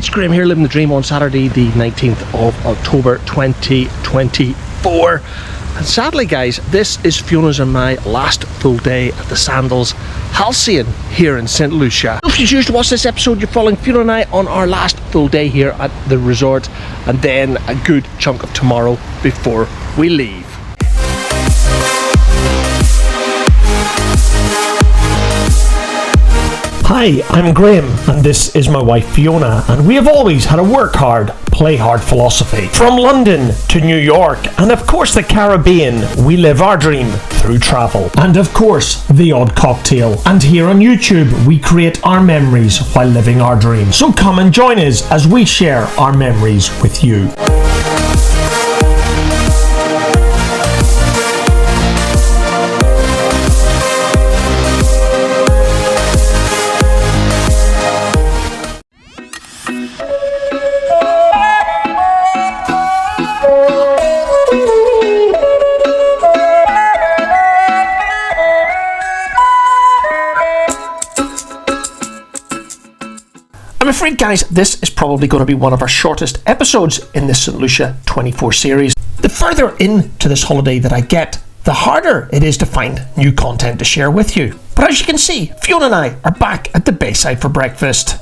it's Graham here, living the dream on Saturday the 19th of October 2024. And sadly guys, this is Fiona's and my last full day at the Sandals Halcyon here in Saint Lucia. If you choose to watch this episode, you're following Fiona and I on our last full day here at the resort, and then a good chunk of tomorrow before we leave. Hi, I'm Graham, and this is my wife Fiona, and we have always had a work hard, play hard philosophy. From London to New York, and of course the Caribbean, we live our dream through travel. And of course, the odd cocktail. And here on YouTube, we create our memories while living our dream. So come and join us as we share our memories with you. I'm afraid guys, this is probably going to be one of our shortest episodes in this Saint Lucia 24 series. The further into this holiday that I get, the harder it is to find new content to share with you. But as you can see, Fiona and I are back at the Bayside for breakfast.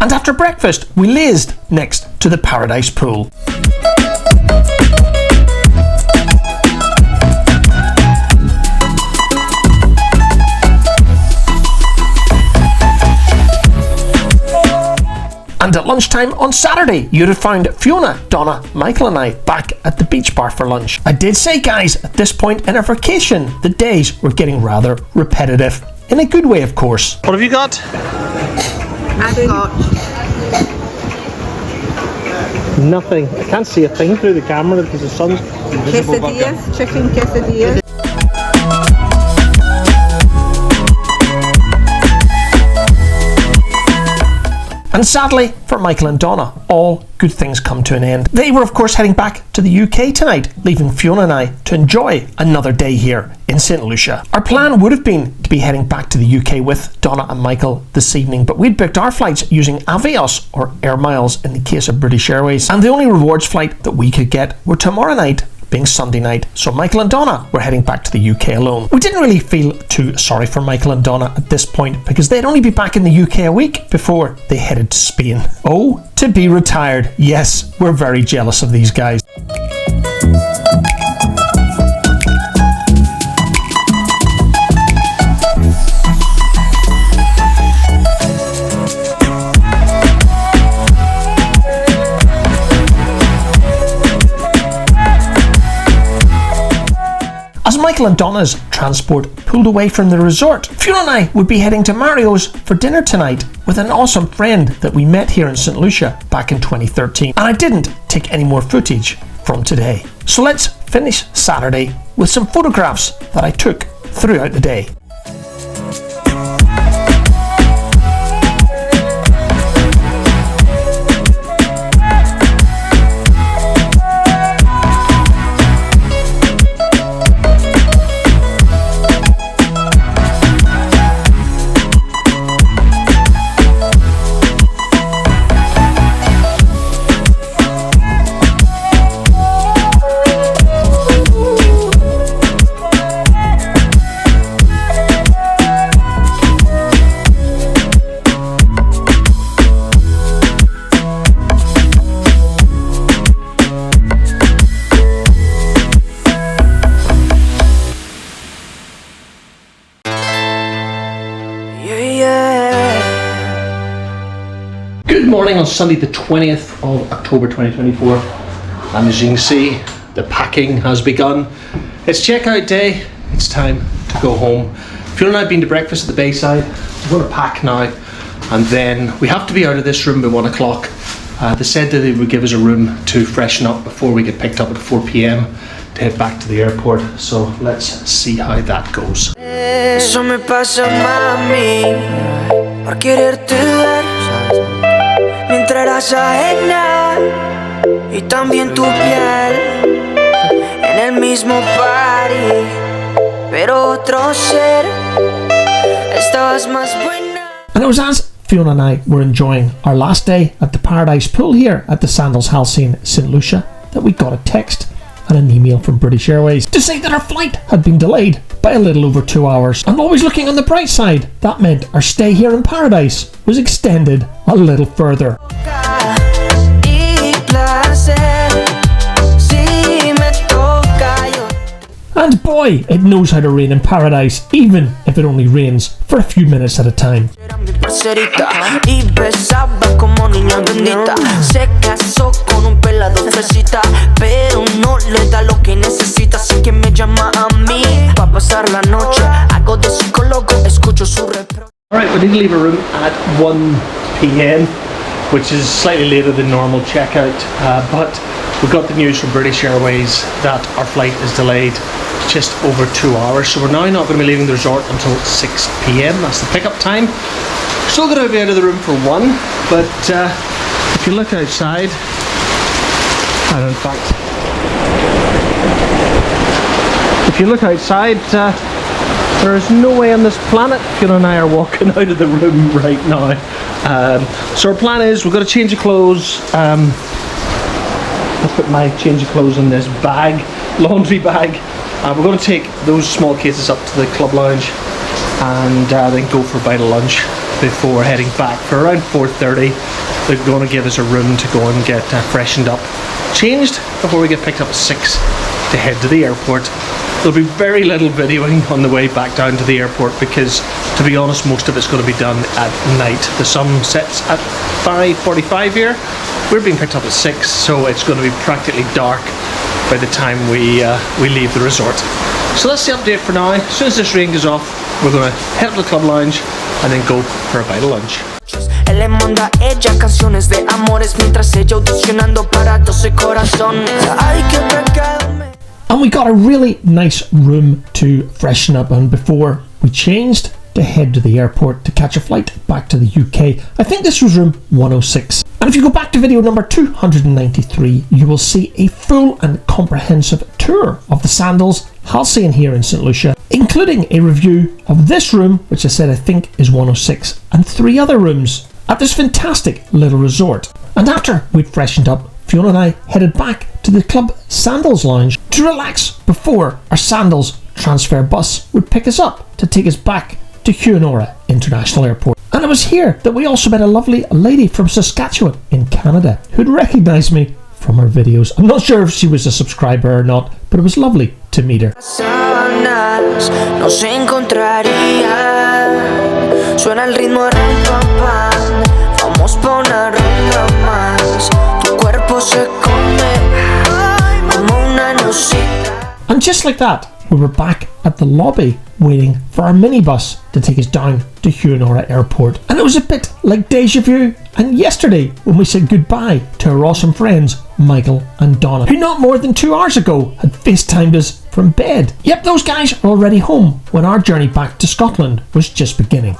And after breakfast, we lazed next to the Paradise Pool. And at lunchtime on Saturday, you'd have found Fiona, Donna, Michael and I back at the beach bar for lunch. I did say guys, at this point in our vacation, the days were getting rather repetitive. In a good way, of course. What have you got? I've got Nothing. I can't see a thing through the camera because the sun's quesadillas, chicken quesadillas. And sadly, for Michael and Donna, all good things come to an end. They were of course heading back to the UK tonight, leaving Fiona and I to enjoy another day here in Saint Lucia. Our plan would have been to be heading back to the UK with Donna and Michael this evening, but we'd booked our flights using Avios or Air Miles in the case of British Airways. And the only rewards flight that we could get were tomorrow night, being Sunday night, so Michael and Donna were heading back to the UK alone. We didn't really feel too sorry for Michael and Donna at this point because they'd only be back in the UK a week before they headed to Spain. Oh, to be retired. Yes, we're very jealous of these guys. As Michael and Donna's transport pulled away from the resort, Fiona and I would be heading to Mario's for dinner tonight with an awesome friend that we met here in St. Lucia back in 2013. And I didn't take any more footage from today. So let's finish Saturday with some photographs that I took throughout the day. Good morning on Sunday the 20th of October 2024, and as you can see, the packing has begun. It's checkout day, it's time to go home. Fiona and I have been to breakfast at the Bayside. We're going to pack now, and then we have to be out of this room by 1 o'clock. They said that they would give us a room to freshen up before we get picked up at 4 p.m. to head back to the airport, so let's see how that goes. Eso me pasa, mami, por quererte ver, mientras eras ajena y también tu piel. el mismo party, pero otro ser. Estabas más buena. And it was as Fiona and I were enjoying our last day at the Paradise Pool here at the Sandals Halcyon, Saint Lucia, that we got a text and an email from British Airways to say that our flight had been delayed by a little over 2 hours. And always looking on the bright side, that meant our stay here in Paradise was extended a little further. And boy, it knows how to rain in Paradise, even if it only rains for a few minutes at a time. Alright, we need to leave a room at 1 PM, which is slightly later than normal checkout, but we got the news from British Airways that our flight is delayed just over 2 hours, so we're now not going to be leaving the resort until 6 PM. That's the pickup time. We're still going to be out of the room for 1, but if you look outside, and in fact, if you look outside, there is no way on this planet Fiona and I are walking out of the room right now. So our plan is we're going to change of clothes. I'll put my change of clothes in this bag, laundry bag. We're going to take those small cases up to the club lounge and then go for a bite of lunch before heading back for around 4:30. They're going to give us a room to go and get freshened up, changed before we get picked up at 6 to head to the airport. There'll be very little videoing on the way back down to the airport because, to be honest, most of it's going to be done at night. The sun sets at 5:45 here. We're being picked up at 6, so it's going to be practically dark by the time we leave the resort. So that's the update for now. As soon as this rain goes off, we're going to head up to the club lounge and then go for a bite of lunch. Él le manda a ella canciones de amores mientras ella audicionando para 12 corazones. Ay, qué pecado. And we got a really nice room to freshen up in before we changed to head to the airport to catch a flight back to the UK. I think this was room 106. And if you go back to video number 293, you will see a full and comprehensive tour of the Sandals Halcyon here in Saint Lucia, including a review of this room, which I said I think is 106, and 3 other rooms at this fantastic little resort. And after we'd freshened up, Fiona and I headed back to the club Sandals Lounge to relax before our Sandals transfer bus would pick us up to take us back to Fiona International Airport. And it was here that we also met a lovely lady from Saskatchewan in Canada who'd recognised me from her videos. I'm not sure if she was a subscriber or not, but it was lovely to meet her. And just like that, we were back at the lobby waiting for our minibus to take us down to Fiona Airport. And it was a bit like deja vu and yesterday when we said goodbye to our awesome friends Michael and Donna, who not more than 2 hours ago had FaceTimed us from bed. Yep, those guys are already home when our journey back to Scotland was just beginning.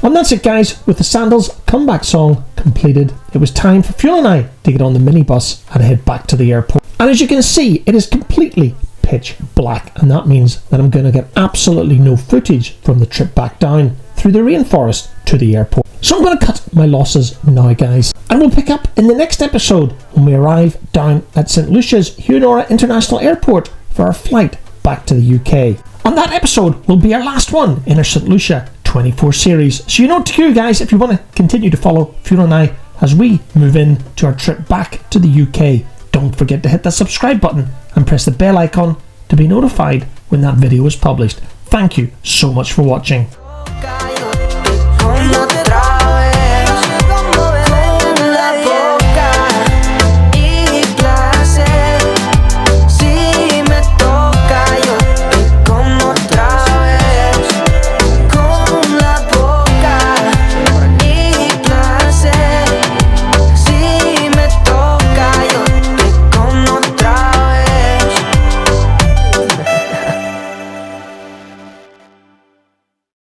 And that's it, guys, with the Sandals comeback song completed. It was time for Fiona and I to get on the minibus and head back to the airport. And as you can see, it is completely pitch black, and that means that I'm going to get absolutely no footage from the trip back down through the rainforest to the airport. So I'm going to cut my losses now, guys, and we'll pick up in the next episode when we arrive down at St Lucia's Fiona International Airport for our flight back to the UK. And that episode will be our last one in our St Lucia 24 series. So you know what to do, guys, if you want to continue to follow Fiona and I as we move in to our trip back to the UK. Don't forget to hit that subscribe button and press the bell icon to be notified when that video is published. Thank you so much for watching.